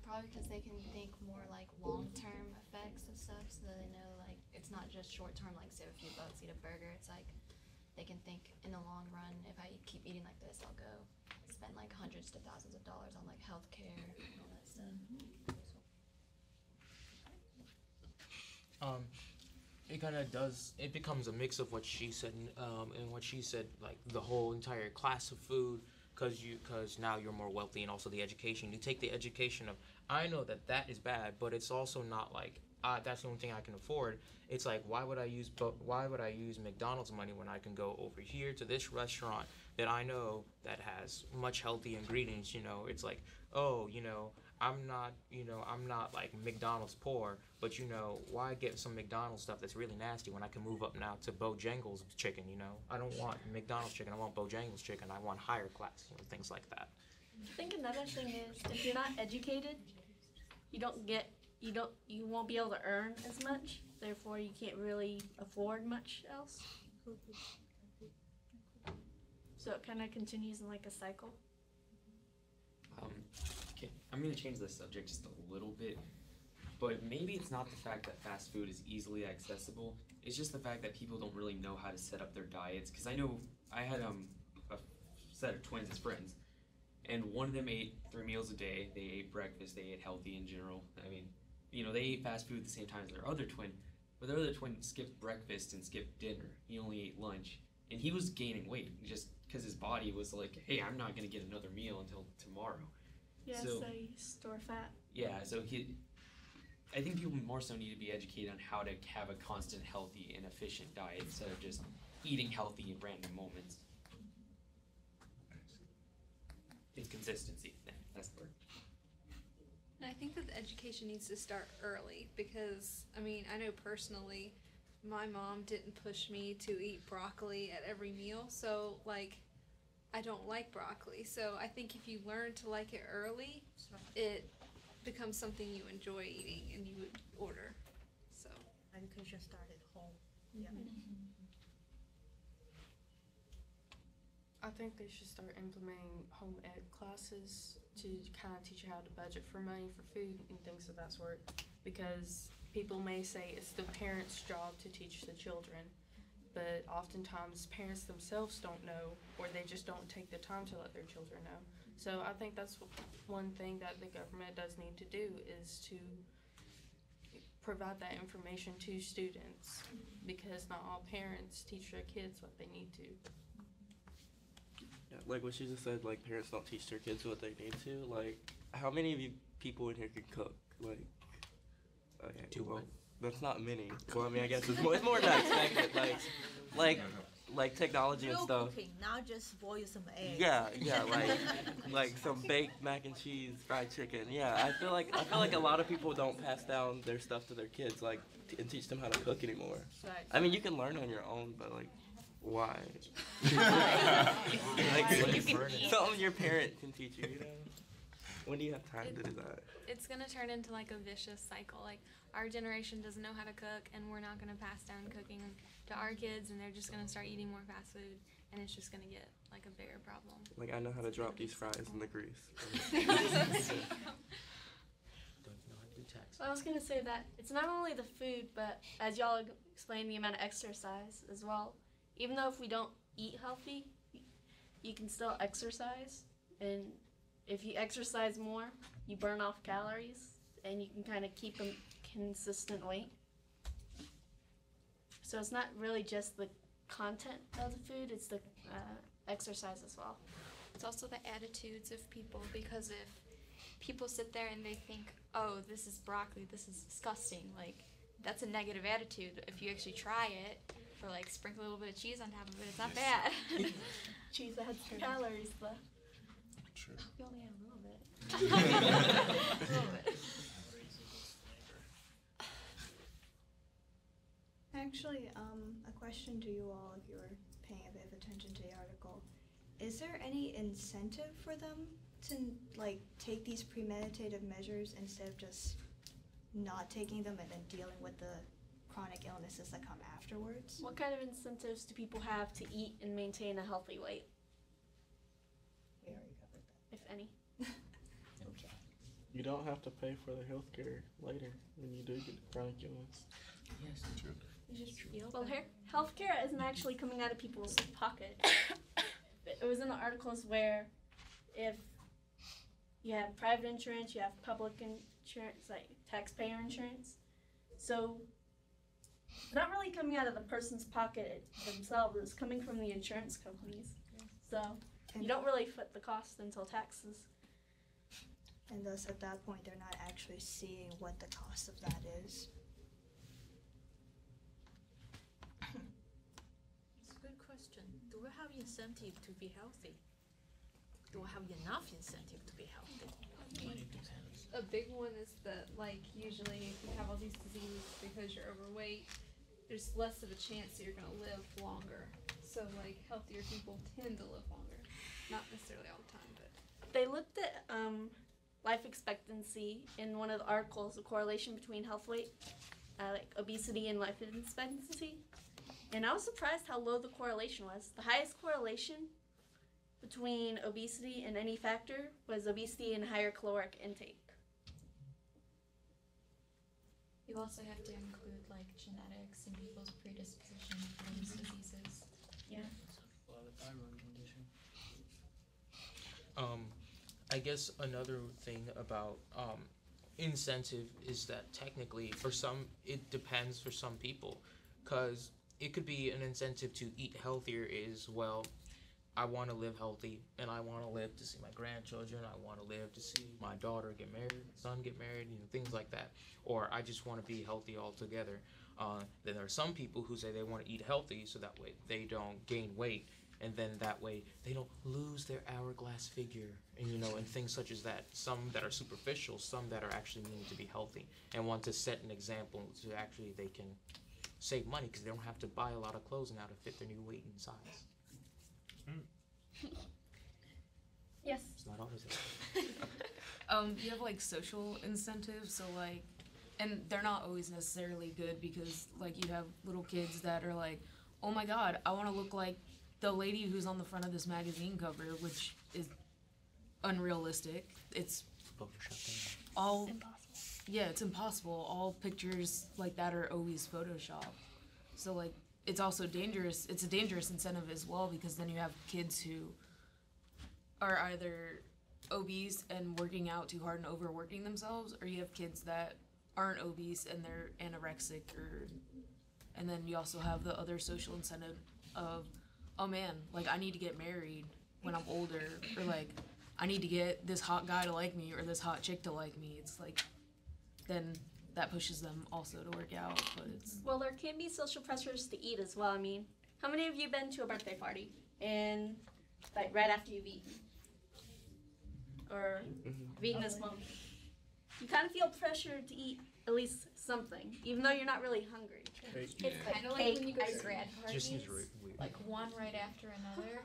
Probably because they can think more like long-term effects of stuff, so they know like it's not just short-term. Like save a few bucks, eat a burger. It's like they can think in the long run. If I keep eating like this, I'll go spend like hundreds to thousands of dollars on like healthcare and all that stuff. It kind of does. It becomes a mix of what she said and what she said, like the whole entire class of food, because now you're more wealthy, and also the education. You take the education of, I know that is bad, but it's also not like that's the only thing I can afford. It's like, why would I use McDonald's money when I can go over here to this restaurant that I know that has much healthy ingredients? It's like, oh, I'm not like McDonald's poor, but why get some McDonald's stuff that's really nasty when I can move up now to Bojangles chicken? I don't want McDonald's chicken. I want Bojangles chicken. I want higher class, things like that. I think another thing is if you're not educated, you won't be able to earn as much. Therefore, you can't really afford much else. So it kind of continues in like a cycle. Okay, I'm going to change the subject just a little bit, but maybe it's not the fact that fast food is easily accessible. It's just the fact that people don't really know how to set up their diets. Because I know I had a set of twins as friends, and one of them ate 3 meals a day. They ate breakfast. They ate healthy in general. I mean, they ate fast food at the same time as their other twin, but their other twin skipped breakfast and skipped dinner. He only ate lunch, and he was gaining weight just because his body was like, hey, I'm not going to get another meal until tomorrow. Yeah, so you store fat. Yeah, so I think people more so need to be educated on how to have a constant, healthy, and efficient diet instead of just eating healthy in random moments. Inconsistency, yeah, that's the word. And I think that the education needs to start early because, I mean, I know personally, my mom didn't push me to eat broccoli at every meal, so, like, I don't like broccoli. So I think if you learn to like it early, it becomes something you enjoy eating and you would order. So education started home. Yeah. I think they should start implementing home ec classes to kind of teach you how to budget for money for food and things of that sort, because people may say it's the parents' job to teach the children, but oftentimes parents themselves don't know, or they just don't take the time to let their children know. So I think that's one thing that the government does need to do, is to provide that information to students, because not all parents teach their kids what they need to. Yeah, like what she just said, like parents don't teach their kids what they need to. Like, how many of you people in here can cook? Like, okay, well, that's not many. Well, I mean, I guess it's more than I expected. Like technology and Real stuff. cooking, not just boil some eggs. Yeah, like some baked mac and cheese, fried chicken. Yeah, I feel like a lot of people don't pass down their stuff to their kids, and teach them how to cook anymore. Right. I mean, you can learn on your own, but Why? You can eat. Something your parent can teach you, you know? When do you have time to do that? It's gonna turn into like a vicious cycle. Like our generation doesn't know how to cook, and we're not gonna pass down cooking to our kids, and they're just gonna start eating more fast food, and it's just gonna get like a bigger problem. Like, I know how to drop these fries in the grease. I was gonna say that it's not only the food, but as y'all explained, the amount of exercise as well. Even though if we don't eat healthy, you can still exercise, and if you exercise more, you burn off calories, and you can kind of keep a consistent weight. So it's not really just the content of the food, it's the exercise as well. It's also the attitudes of people, because if people sit there and they think, oh, this is broccoli, this is disgusting, like, that's a negative attitude. If you actually try it, or like sprinkle a little bit of cheese on top of it, it's not bad. Cheese adds calories, though. True. You only have a little bit. A little bit. Actually, a question to you all, if you were paying a bit of attention to the article. Is there any incentive for them to, like, take these premeditated measures instead of just not taking them and then dealing with the chronic illnesses that come afterwards? What kind of incentives do people have to eat and maintain a healthy weight, We already covered that. if any? You don't have to pay for the health care later when you do get chronic illness. Yes, true. You just feel well, healthcare isn't actually coming out of people's pocket. It was in the articles where if you have private insurance, you have public insurance, like taxpayer insurance. So it's not really coming out of the person's pocket themselves, it's coming from the insurance companies. So you don't really foot the cost until taxes. And thus, at that point, they're not actually seeing what the cost of that is. It's a good question. Do we have incentive to be healthy? Do we have enough incentive to be healthy? A big one is that, like, usually if you have all these diseases because you're overweight, there's less of a chance that you're going to live longer. So, like, healthier people tend to live longer. Not necessarily all the time, but. They looked at life expectancy in one of the articles, the correlation between health weight, like obesity and life expectancy. And I was surprised how low the correlation was. The highest correlation between obesity and any factor was obesity and higher caloric intake. You also have to include like genetics and people's predisposition for these diseases. Yeah. Well, the thyroid condition. I guess another thing about incentive is that technically for some it depends for some people, because it could be an incentive to eat healthier is, well, I want to live healthy and I want to live to see my grandchildren, I want to live to see my daughter get married, son get married, you know, things like that, or I just want to be healthy altogether. Then there are some people who say they want to eat healthy so that way they don't gain weight, and then that way they don't lose their hourglass figure, and you know, and things such as that. Some that are superficial, some that are actually meaning to be healthy and want to set an example so actually they can save money because they don't have to buy a lot of clothes now to fit their new weight and size. Yes. It's not always that. You have like social incentives, so like, and they're not always necessarily good, because like you have little kids that are like, oh my god, I want to look like the lady who's on the front of this magazine cover, which is unrealistic. It's all impossible. Yeah, it's impossible. All pictures like that are always photoshopped. So like, it's also dangerous. It's a dangerous incentive as well, because then you have kids who are either obese and working out too hard and overworking themselves, or you have kids that aren't obese and they're anorexic, and then you also have the other social incentive of, oh man, like I need to get married when I'm older, or like I need to get this hot guy to like me or this hot chick to like me. It's like, then that pushes them also to work out, but it's... Well, there can be social pressures to eat as well. I mean, how many of you been to a birthday party and like right after you've eaten? Or have eaten this moment? you kind of feel pressured to eat at least something, even though you're not really hungry. It's kind of like when you go to grad Just parties, seems weird. like one right after another,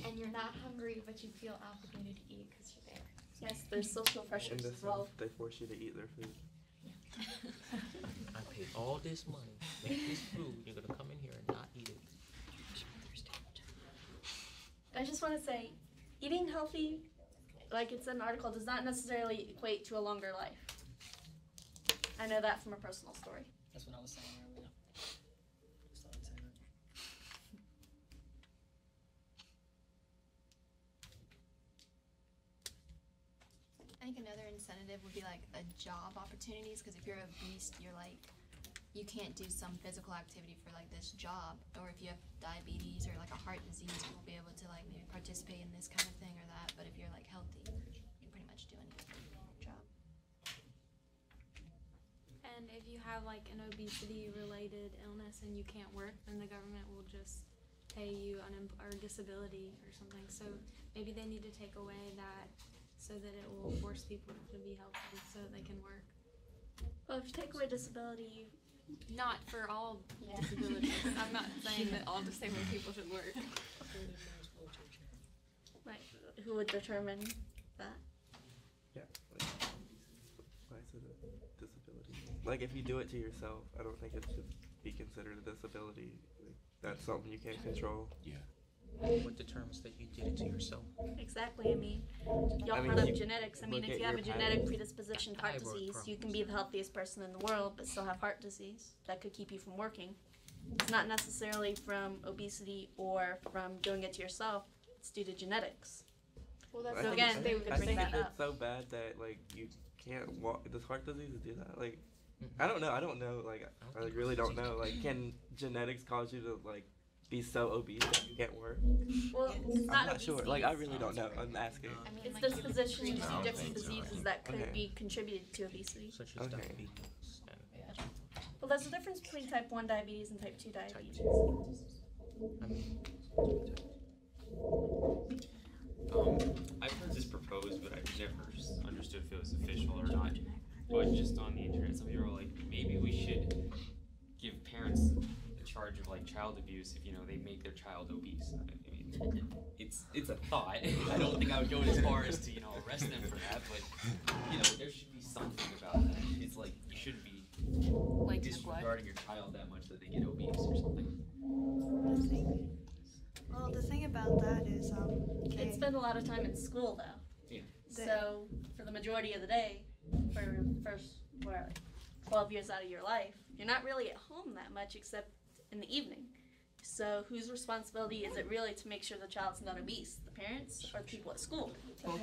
and you're not hungry, but you feel obligated to eat because you're there. Yes, there's social In pressures the as well. South, they force you to eat their food. I paid all this money, make this food, you're gonna come in here and not eat it. I just want to say, eating healthy, like it's in an article, does not necessarily equate to a longer life. I know that from a personal story. That's what I was saying earlier. Just thought I'd say that. I think another incentive would be like a job opportunities, because if you're obese, you're like, you can't do some physical activity for like this job, or if you have diabetes or like a heart disease, you won't be able to like maybe participate in this kind of thing or that, but if you're like healthy, you can pretty much do anything in your job. And if you have like an obesity related illness and you can't work, then the government will just pay you or disability or something. So maybe they need to take away that so that it will force people to be healthy so that they can work. Well, if you take away disability, not for all disabilities. I'm not saying that all disabled people should work. Right, who would determine that? Yeah. Why is it a disability? Like, if you do it to yourself, I don't think it should be considered a disability. Like, that's something you can't control. Yeah. What determines that you did it to yourself? Exactly, I mean, y'all brought up genetics. I mean, if you have a genetic predisposition to heart disease, you can be the healthiest person in the world, but still have heart disease. That could keep you from working. It's not necessarily from obesity or from doing it to yourself. It's due to genetics. Well, that's that's so so again, they would I bring think that it's up. so bad that, like, you can't walk. Does heart disease do that? Like, I don't know. Like, I like, really don't know. Like, can genetics cause you to, like, be so obese that you can't work? Well, it's I'm not sure. Like, I really don't know. I'm asking. I mean, It's like, dispositions I to don't different think so. diseases that could Okay. be contributed to obesity. Such as Okay. diabetes. Well, there's a difference between type 1 diabetes and type 2 diabetes. I've heard this proposed, but I've never understood if it was official or not. But just on the internet, some people are like, maybe we should give parents the charge of like child abuse if they make their child obese. I mean, it's a thought. I don't think I would go as far as to arrest them for that, but there should be something about that. It's like you shouldn't be Like disregarding your child that much that they get obese or something. Well, the thing about that is, Kids spend a lot of time in school though. Yeah. So for the majority of the day, for the first 12 years out of your life, you're not really at home that much except in the evening. So whose responsibility is it really to make sure the child's not obese? The parents or the people at school? Well,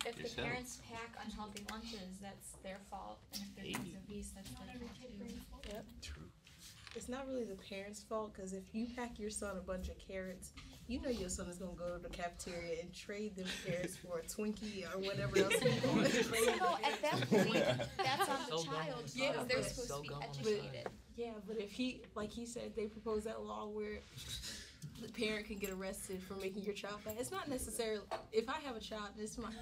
if the Yourself. parents pack unhealthy lunches, that's their fault, and if their kid's obese, that's their fault too. Yep. True. It's not really the parents' fault, because if you pack your son a bunch of carrots, you know your son is gonna go to the cafeteria and trade them carrots for a Twinkie or whatever else he's going to trade. So at that point, that's on the So child, yeah, because they're but- supposed to be But, educated. yeah, but if like he said, they proposed that law where the parent can get arrested for making your child fat. It's not necessarily, if I have a child, it's not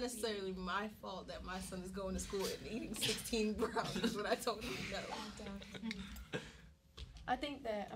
necessarily my fault that my son is going to school and eating 16 brownies when I told him no. I think that,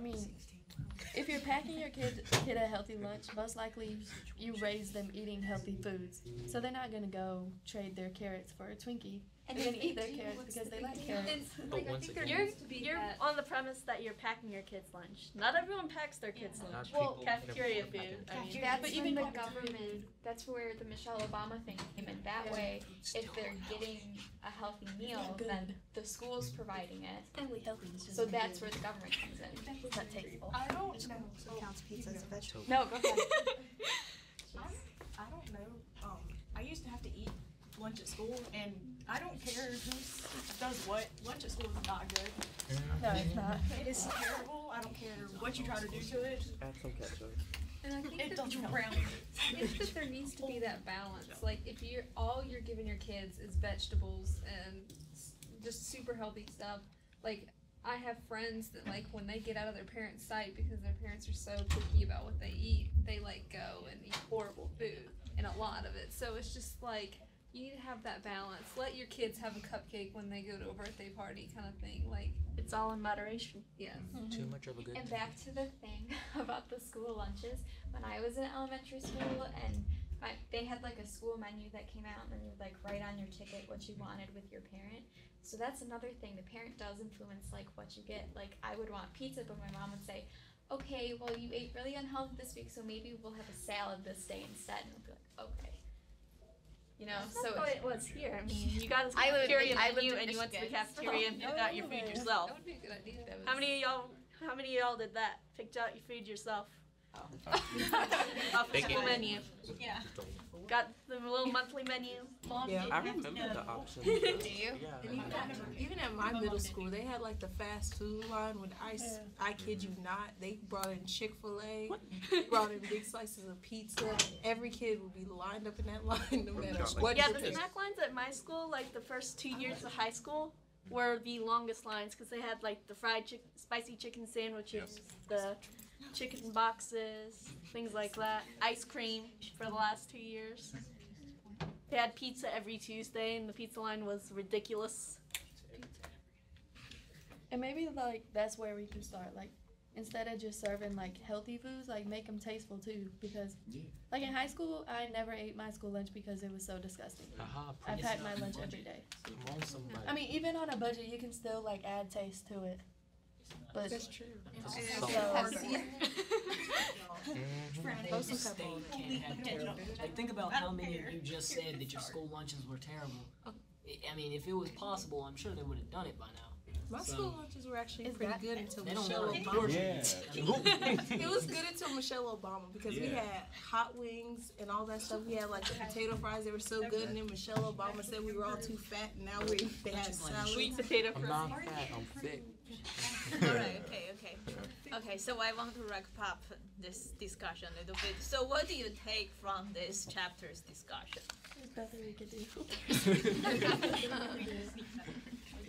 if you're packing your kid a healthy lunch, most likely you raise them eating healthy foods. So they're not going to go trade their carrots for a Twinkie. And They're if going to they eat their do, carrots what's because the they big like deal? carrots. But once again, You're on the premise that you're packing your kids' lunch. Not everyone packs their kids' lunch. Well, Cafeteria food. That's but even even the government, that's where the Michelle Obama thing came in. That way, if they're getting a healthy meal, then the school's providing it. healthy. So that's where the government comes in. It's not tasteful. I don't know. So counts pizza as a vegetable. No, go ahead. I don't know. I used to have to eat lunch at school, and I don't care who does what. Lunch at school is not good. No, it's not. It is terrible. I don't care what you try to do to it. Add some ketchup. And I think It that doesn't help. I think that there needs to be that balance. Like if all you're giving your kids is vegetables and just super healthy stuff. Like I have friends that like when they get out of their parents' sight because their parents are so picky about what they eat, they like go and eat horrible food and a lot of it. So it's just like You need to have that balance. Let your kids have a cupcake when they go to a birthday party, kind of thing. Like it's all in moderation. Yes. Too much of a good And thing. back to the thing about the school lunches. When I was in elementary school, and they had like a school menu that came out, and you would like write on your ticket what you wanted with your parent. So that's another thing. The parent does influence like what you get. Like I would want pizza, but my mom would say, "Okay, well you ate really unhealthy this week, so maybe we'll have a salad this day instead." And I'd be like, "Okay." You know, That's not what it was here. I mean, you got a I lived cafeteria in menu and you went to the Michigan. cafeteria and picked out your food yourself. That would be a good idea. How many of y'all did that? Picked out your food yourself? Off the Thank you. school menu. Yeah. Got the little monthly menu. Yeah. I remember the options. Do you? Yeah. And even at my middle school, they had like the fast food line with ice. I kid you not, they brought in Chick-fil-A, brought in big slices of pizza. Every kid would be lined up in that line no matter what. Yeah, you the picked. snack lines at my school, like the first 2 years of high school, were the longest lines because they had like the spicy chicken sandwiches, the chicken boxes, things like that. Ice cream for the last 2 years. They had pizza every Tuesday, and the pizza line was ridiculous. And maybe like that's where we can start. Like instead of just serving like healthy foods, like make them tasteful too. Because like in high school, I never ate my school lunch because it was so disgusting. I packed my lunch every day. Come on, somebody. I mean, even on a budget, you can still like add taste to it. But That's true. Most state can't have terrible. Like, think about how many of you just said that your school lunches were terrible. I mean, if it was possible, I'm sure they would have done it by now. My school lunches were actually pretty good until They don't Michelle want Obama. Yeah. It was good until Michelle Obama because we had hot wings and all that stuff. We had like the potato fries; they were so good. And then Michelle Obama said we were all too fat, and now they had salad. Sweet potato I'm fries. not fat, I'm thick. Alright, okay. Okay, so I want to wrap up this discussion a little bit. So what do you take from this chapter's discussion? there's nothing we can do.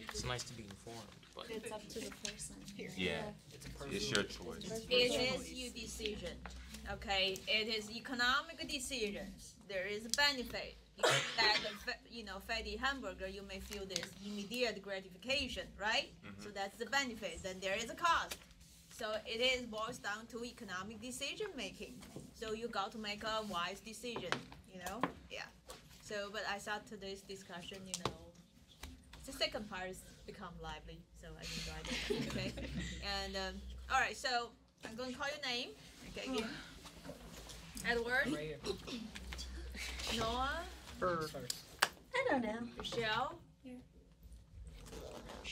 It's nice to be informed, but It's up to the person. Yeah, it's your choice. It is your decision. Okay, it is economic decisions. There is a benefit. You get that, fatty hamburger, you may feel this immediate gratification, right? So that's the benefit. Then there is a cost. So it is boils down to economic decision making. So you got to make a wise decision, Yeah. So, but I thought today's discussion, the second part has become lively, so I enjoyed it. Okay. And all right, so I'm going to call your name. Okay. Again. Edward. Noah. I don't know. Michelle. Here.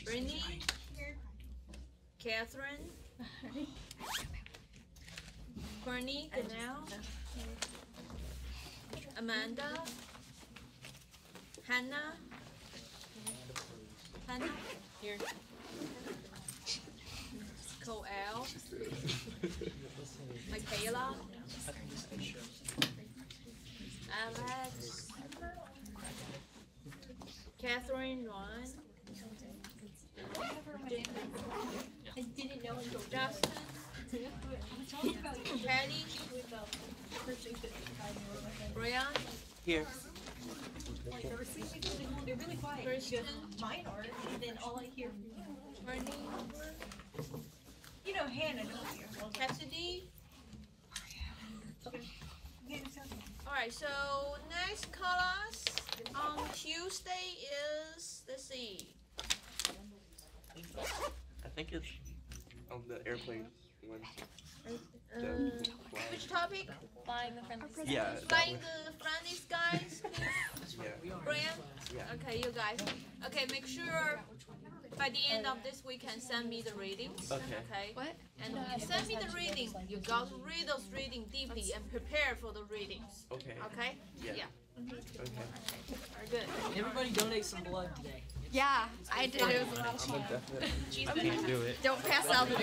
Brittany. Here. Catherine. Courtney. Ganelle. Amanda. Hannah. Here. Coel. Michaela. Alex. Catherine. Ron. I didn't know until Justin. Patty. Brian. Here. They're really quiet. Christian. Mine are, and then all I hear. Bernie. Hannah don't hear. Cassidy. Alright, so next class on Tuesday is, let's see. I think it's on the airplane one. Which topic? Flying the friendly skies. Yeah. Flying the friendly skies? Yeah. Brian? Yeah. Okay, you guys. Okay, make sure by the end of this weekend send me the readings. Okay. What? And when you send me the reading, you got to read those readings deeply and prepare for the readings. Okay. Okay? Yeah. Okay. Very good. Everybody donate some blood today. Yeah, I did. It was a lot of I'm fun. definitely. Can't do it. Don't pass out the